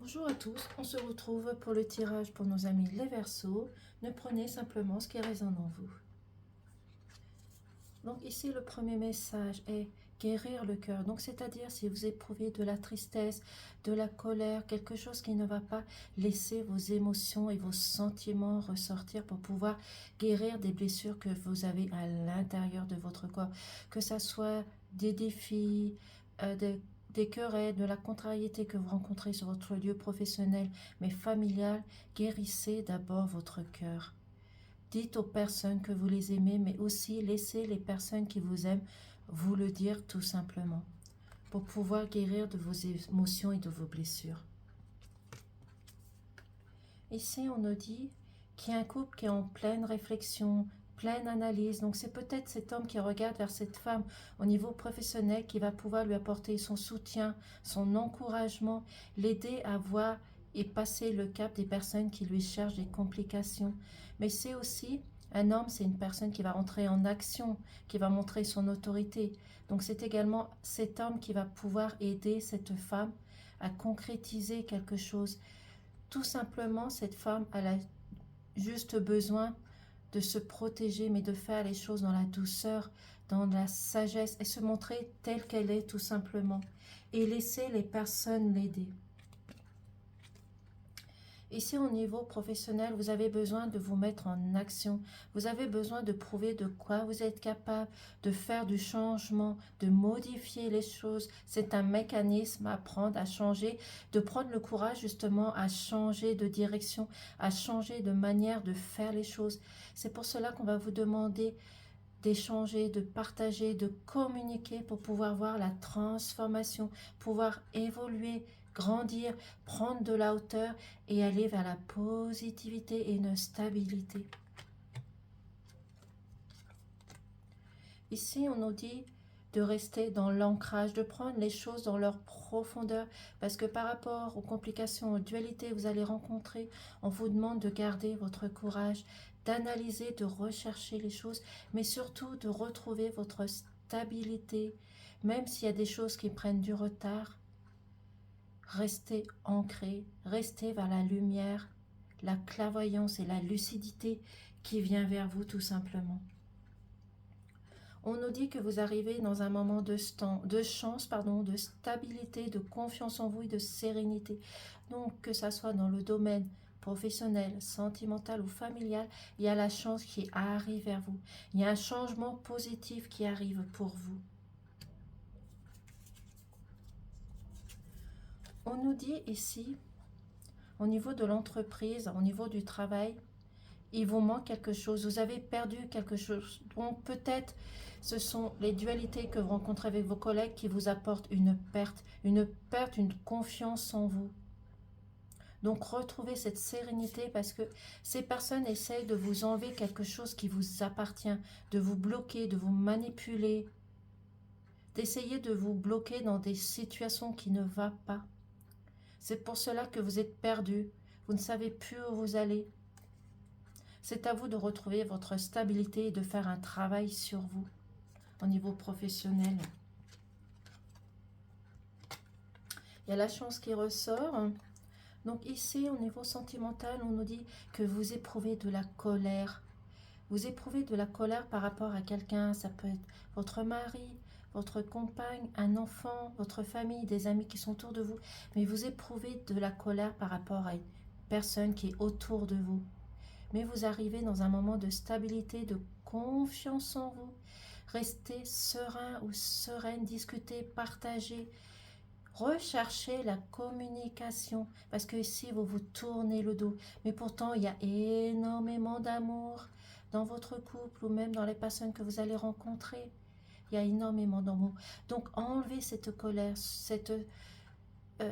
Bonjour à tous, on se retrouve pour le tirage pour nos amis les Verseaux. Ne prenez simplement ce qui résonne en vous. Donc ici le premier message est guérir le cœur. Donc c'est-à-dire si vous éprouvez de la tristesse, de la colère, quelque chose qui ne va pas, laisser vos émotions et vos sentiments ressortir pour pouvoir guérir des blessures que vous avez à l'intérieur de votre corps. Que ça soit des défis, des querelles, de la contrariété que vous rencontrez sur votre lieu professionnel, mais familial, guérissez d'abord votre cœur. Dites aux personnes que vous les aimez, mais aussi laissez les personnes qui vous aiment vous le dire tout simplement, pour pouvoir guérir de vos émotions et de vos blessures. Ici, on nous dit qu'il y a un couple qui est en pleine réflexion, pleine analyse. Donc c'est peut-être cet homme qui regarde vers cette femme au niveau professionnel qui va pouvoir lui apporter son soutien, son encouragement, l'aider à voir et passer le cap des personnes qui lui cherchent des complications. Mais c'est aussi un homme, c'est une personne qui va entrer en action, qui va montrer son autorité. Donc c'est également cet homme qui va pouvoir aider cette femme à concrétiser quelque chose. Tout simplement, cette femme, elle a juste besoin de se protéger, mais de faire les choses dans la douceur, dans la sagesse et se montrer telle qu'elle est tout simplement. Et laisser les personnes l'aider. Ici, au niveau professionnel, vous avez besoin de vous mettre en action. Vous avez besoin de prouver de quoi vous êtes capable, de faire du changement, de modifier les choses. C'est un mécanisme à prendre, à changer, de prendre le courage justement à changer de direction, à changer de manière de faire les choses. C'est pour cela qu'on va vous demander d'échanger, de partager, de communiquer pour pouvoir voir la transformation, pouvoir évoluer, grandir, prendre de la hauteur et aller vers la positivité et une stabilité. Ici, on nous dit de rester dans l'ancrage, de prendre les choses dans leur profondeur, parce que par rapport aux complications, aux dualités que vous allez rencontrer, on vous demande de garder votre courage, d'analyser, de rechercher les choses, mais surtout de retrouver votre stabilité, même s'il y a des choses qui prennent du retard. Restez ancré, restez vers la lumière, la clairvoyance et la lucidité qui vient vers vous tout simplement. On nous dit que vous arrivez dans un moment de chance, de stabilité, de confiance en vous et de sérénité. Donc que ça soit dans le domaine professionnel, sentimental ou familial, il y a la chance qui arrive vers vous. Il y a un changement positif qui arrive pour vous. On nous dit ici, au niveau de l'entreprise, au niveau du travail, il vous manque quelque chose, vous avez perdu quelque chose. Donc peut-être ce sont les dualités que vous rencontrez avec vos collègues qui vous apportent une perte, une confiance en vous. Donc retrouvez cette sérénité parce que ces personnes essayent de vous enlever quelque chose qui vous appartient, de vous bloquer, de vous manipuler, d'essayer de vous bloquer dans des situations qui ne vont pas. C'est pour cela que vous êtes perdu, vous ne savez plus où vous allez. C'est à vous de retrouver votre stabilité et de faire un travail sur vous au niveau professionnel. Il y a la chance qui ressort. Donc ici, au niveau sentimental, on nous dit que vous éprouvez de la colère. Vous éprouvez de la colère par rapport à quelqu'un. Ça peut être votre mari, votre compagne, un enfant, votre famille, des amis qui sont autour de vous. Mais vous éprouvez de la colère par rapport à une personne qui est autour de vous. Mais vous arrivez dans un moment de stabilité, de confiance en vous. Restez serein ou sereine, discutez, partagez. Recherchez la communication, parce que ici, vous vous tournez le dos. Mais pourtant, il y a énormément d'amour dans votre couple ou même dans les personnes que vous allez rencontrer. Il y a énormément d'amour. Donc, enlevez cette colère, cet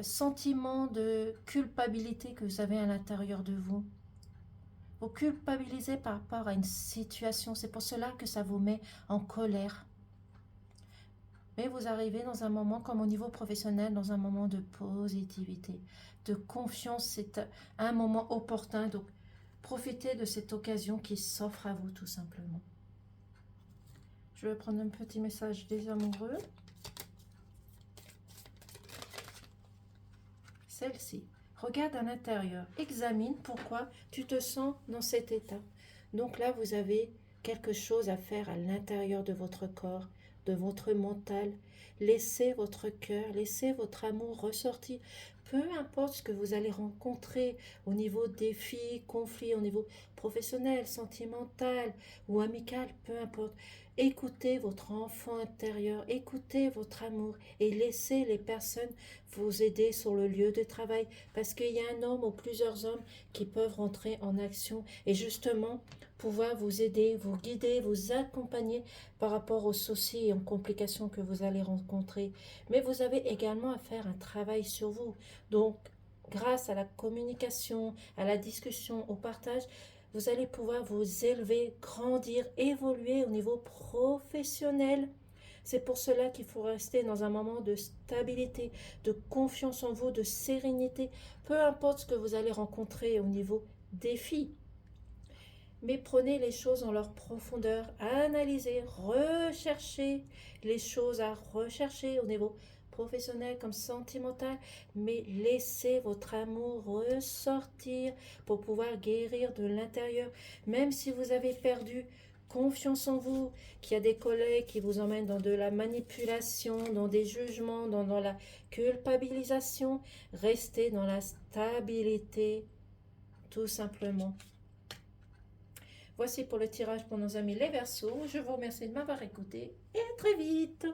sentiment de culpabilité que vous avez à l'intérieur de vous. Vous culpabilisez par rapport à une situation. C'est pour cela que ça vous met en colère. Mais vous arrivez dans un moment, comme au niveau professionnel, dans un moment de positivité, de confiance. C'est un moment opportun. Donc, profitez de cette occasion qui s'offre à vous, tout simplement. Je vais prendre un petit message des amoureux. Celle-ci. Regarde à l'intérieur, examine pourquoi tu te sens dans cet état. Donc là, vous avez quelque chose à faire à l'intérieur de votre corps, de votre mental. Laissez votre cœur, laissez votre amour ressortir. Peu importe ce que vous allez rencontrer au niveau défis, conflits, au niveau professionnel, sentimental ou amical, peu importe. Écoutez votre enfant intérieur, écoutez votre amour et laissez les personnes vous aider sur le lieu de travail parce qu'il y a un homme ou plusieurs hommes qui peuvent rentrer en action et justement pouvoir vous aider, vous guider, vous accompagner par rapport aux soucis et aux complications que vous allez rencontrer. Mais vous avez également à faire un travail sur vous. Donc, grâce à la communication, à la discussion, au partage, vous allez pouvoir vous élever, grandir, évoluer au niveau professionnel. C'est pour cela qu'il faut rester dans un moment de stabilité, de confiance en vous, de sérénité, peu importe ce que vous allez rencontrer au niveau défi. Mais prenez les choses en leur profondeur, analysez, recherchez les choses à rechercher au niveau professionnel comme sentimental, mais laissez votre amour ressortir pour pouvoir guérir de l'intérieur. Même si vous avez perdu confiance en vous, qu'il y a des collègues qui vous emmènent dans de la manipulation, dans des jugements, dans la culpabilisation, restez dans la stabilité, tout simplement. Voici pour le tirage pour nos amis les Verseaux. Je vous remercie de m'avoir écouté et à très vite.